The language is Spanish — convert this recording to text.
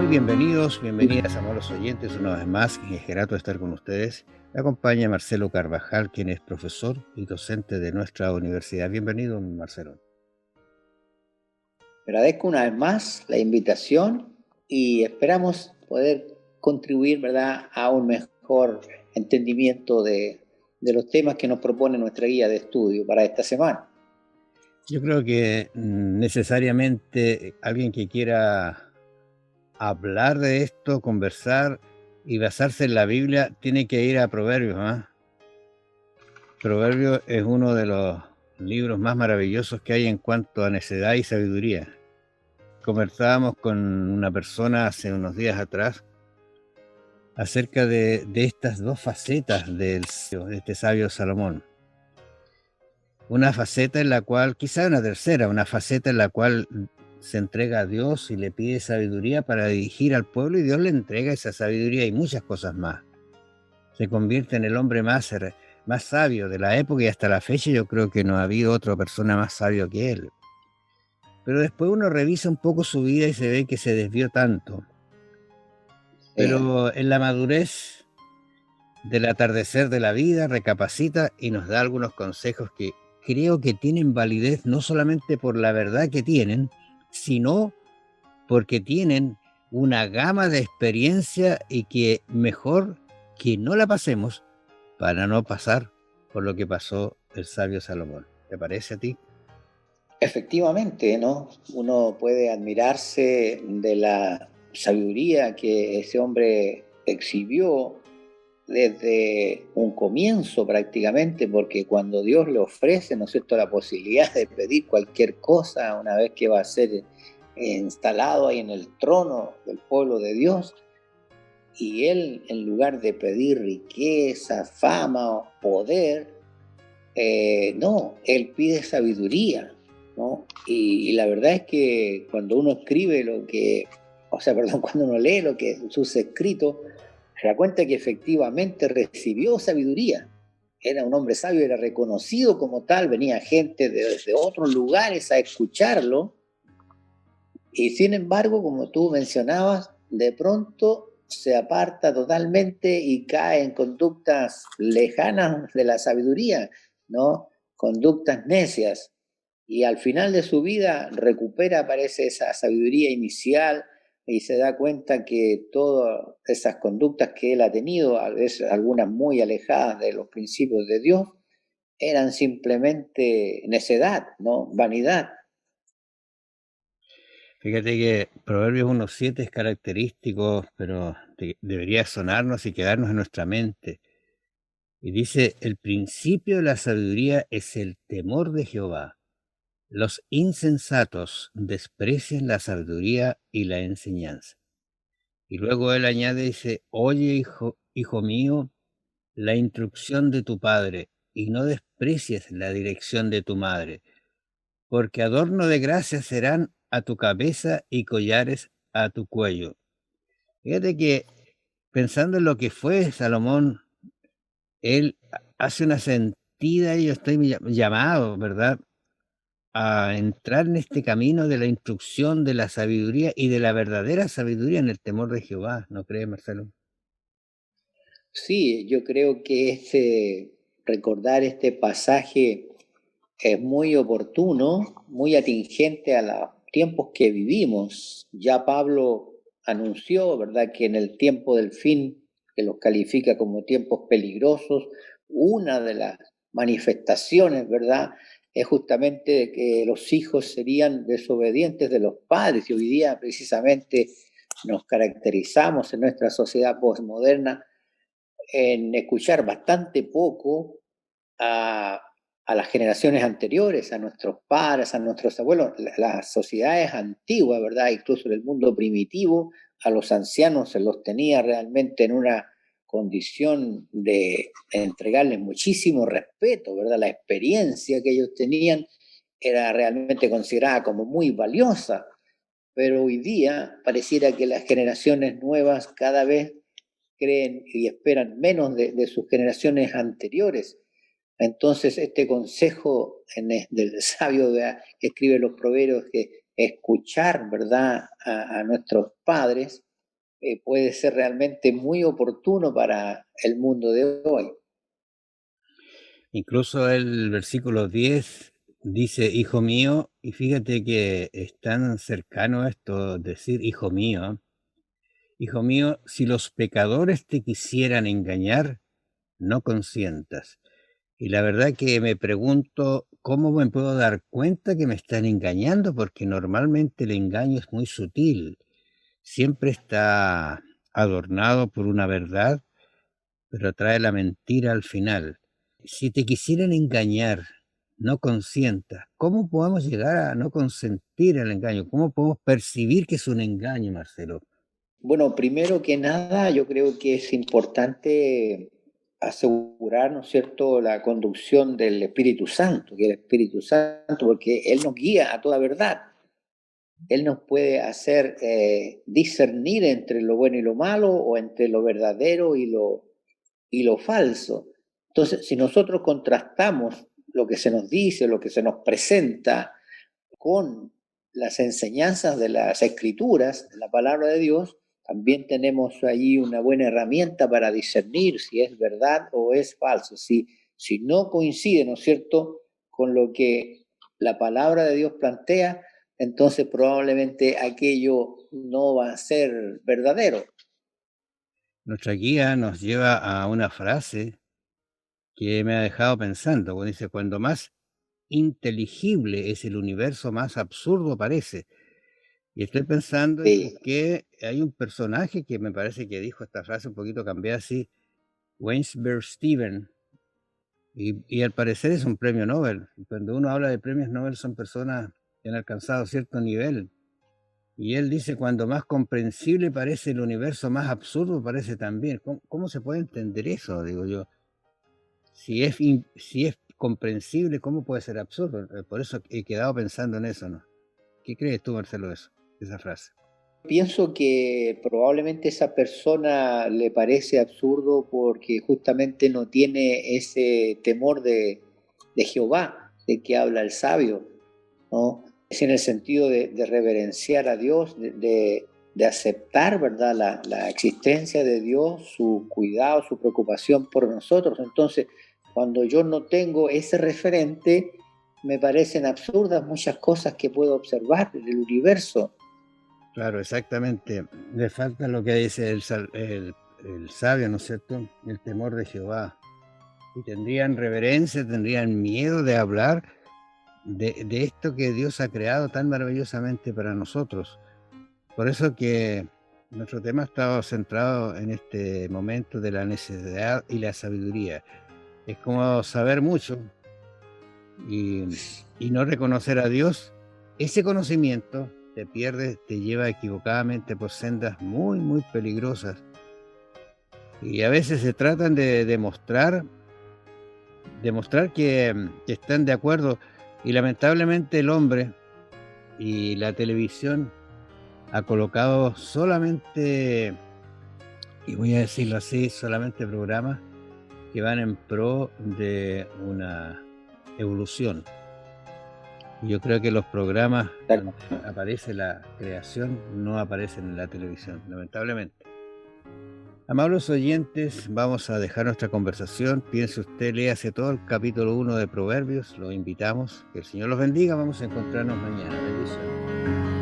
bienvenidos, bienvenidas, amables oyentes, una vez más. Es grato estar con ustedes. Me acompaña Marcelo Carvajal, quien es profesor y docente de nuestra universidad. Bienvenido, Marcelo. Agradezco una vez más la invitación y esperamos poder contribuir, ¿verdad?, a un mejor entendimiento de los temas que nos propone nuestra guía de estudio para esta semana. Yo creo que necesariamente alguien que quiera hablar de esto, conversar y basarse en la Biblia, tiene que ir a Proverbios, ¿ah? Proverbios es uno de los libros más maravillosos que hay en cuanto a necedad y sabiduría. Conversábamos con una persona hace unos días atrás acerca de estas dos facetas de este sabio Salomón. Una faceta en la cual, quizá una tercera, una faceta en la cual se entrega a Dios y le pide sabiduría para dirigir al pueblo, y Dios le entrega esa sabiduría y muchas cosas más. Se convierte en el hombre más sabio de la época, y hasta la fecha yo creo que no ha habido otra persona más sabio que él. Pero después uno revisa un poco su vida y se ve que se desvió tanto. Pero en la madurez del atardecer de la vida recapacita y nos da algunos consejos que creo que tienen validez no solamente por la verdad que tienen, sino porque tienen una gama de experiencia, y que mejor que no la pasemos para no pasar por lo que pasó el sabio Salomón. ¿Te parece a ti? Efectivamente, ¿no? Uno puede admirarse de la sabiduría que ese hombre exhibió desde un comienzo prácticamente, porque cuando Dios le ofrece, ¿no es cierto?, la posibilidad de pedir cualquier cosa una vez que va a ser instalado ahí en el trono del pueblo de Dios, y él, en lugar de pedir riqueza, fama o poder, no, él pide sabiduría, ¿no? Y la verdad es que cuando uno escribe cuando uno lee lo que Jesús ha escrito, se da cuenta que efectivamente recibió sabiduría. Era un hombre sabio, era reconocido como tal, venía gente desde otros lugares a escucharlo, y sin embargo, como tú mencionabas, de pronto se aparta totalmente y cae en conductas lejanas de la sabiduría, ¿no? Conductas necias. Y al final de su vida recupera, parece, esa sabiduría inicial y se da cuenta que todas esas conductas que él ha tenido, a veces algunas muy alejadas de los principios de Dios, eran simplemente necedad, ¿no? Vanidad. Fíjate que Proverbios 1.7 es característico, pero debería sonarnos y quedarnos en nuestra mente. Y dice: el principio de la sabiduría es el temor de Jehová. Los insensatos desprecian la sabiduría y la enseñanza. Y luego él añade, dice: oye, hijo mío, la instrucción de tu padre, y no desprecies la dirección de tu madre, porque adorno de gracia serán a tu cabeza y collares a tu cuello. Fíjate que, pensando en lo que fue Salomón, él hace una sentida, y yo estoy llamado, ¿verdad?, a entrar en este camino de la instrucción, de la sabiduría y de la verdadera sabiduría en el temor de Jehová. ¿No crees, Marcelo? Sí, yo creo que recordar este pasaje es muy oportuno, muy atingente a los tiempos que vivimos. Ya Pablo anunció, ¿verdad?, que en el tiempo del fin, que los califica como tiempos peligrosos, una de las manifestaciones, ¿verdad?, es justamente que los hijos serían desobedientes de los padres. Y hoy día precisamente nos caracterizamos en nuestra sociedad postmoderna en escuchar bastante poco a, a las generaciones anteriores, a nuestros padres, a nuestros abuelos. Las sociedades antiguas, ¿verdad? Incluso en el mundo primitivo, a los ancianos se los tenía realmente en una condición de entregarles muchísimo respeto, ¿verdad? La experiencia que ellos tenían era realmente considerada como muy valiosa, pero hoy día pareciera que las generaciones nuevas cada vez creen y esperan menos de sus generaciones anteriores. Entonces, este consejo del sabio que escribe los proverbios, que escuchar, ¿verdad?, a nuestros padres, puede ser realmente muy oportuno para el mundo de hoy. Incluso el versículo 10 dice, hijo mío, y fíjate que es tan cercano esto, decir hijo mío, si los pecadores te quisieran engañar, no consientas. Y la verdad que me pregunto, ¿cómo me puedo dar cuenta que me están engañando? Porque normalmente el engaño es muy sutil, siempre está adornado por una verdad, pero trae la mentira al final. Si te quisieran engañar, no consientas. ¿Cómo podemos llegar a no consentir el engaño? ¿Cómo podemos percibir que es un engaño, Marcelo? Bueno, primero que nada, yo creo que es importante asegurar, ¿no es cierto?, la conducción del Espíritu Santo, que el Espíritu Santo, porque Él nos guía a toda verdad. Él nos puede hacer discernir entre lo bueno y lo malo, o entre lo verdadero y lo falso. Entonces, si nosotros contrastamos lo que se nos dice, lo que se nos presenta, con las enseñanzas de las Escrituras, de la palabra de Dios, también tenemos ahí una buena herramienta para discernir si es verdad o es falso. Si no coincide, ¿no es cierto?, con lo que la palabra de Dios plantea, entonces probablemente aquello no va a ser verdadero. Nuestra guía nos lleva a una frase que me ha dejado pensando, cuando dice, cuando más inteligible es el universo, más absurdo parece. Y estoy pensando en por Sí, qué hay un personaje que me parece que dijo esta frase un poquito cambiada así, Waynesburg Steven, y al parecer es un premio Nobel. Y cuando uno habla de premios Nobel son personas que han alcanzado cierto nivel. Y él dice, cuando más comprensible parece el universo, más absurdo parece también. ¿Cómo se puede entender eso? Digo yo. Si es comprensible, ¿cómo puede ser absurdo? Por eso he quedado pensando en eso, ¿no? ¿Qué crees tú, Marcelo, de eso, de esa frase? pienso que probablemente esa persona le parece absurdo porque justamente no tiene ese temor de Jehová, de que habla el sabio, ¿no? Es en el sentido de reverenciar a Dios, de aceptar, ¿verdad?, la existencia de Dios, su cuidado, su preocupación por nosotros. Entonces, cuando yo no tengo ese referente, me parecen absurdas muchas cosas que puedo observar del universo. Claro, exactamente. Le falta lo que dice el sabio, ¿no es cierto? El temor de Jehová. Y tendrían reverencia, tendrían miedo de hablar de esto que Dios ha creado tan maravillosamente para nosotros. Por eso que nuestro tema ha estado centrado en este momento de la necesidad y la sabiduría. Es como saber mucho y, y no reconocer a Dios. Ese conocimiento te pierde, te lleva equivocadamente por sendas muy, muy peligrosas. Y a veces se tratan de demostrar que están de acuerdo. Y lamentablemente el hombre y la televisión ha colocado solamente, y voy a decirlo así, solamente programas que van en pro de una evolución. Y yo creo que los programas donde aparece la creación no aparecen en la televisión, lamentablemente. Amables oyentes, vamos a dejar nuestra conversación. Piense usted, léase todo el capítulo 1 de Proverbios. Los invitamos. Que el Señor los bendiga. Vamos a encontrarnos mañana. Bendiciones.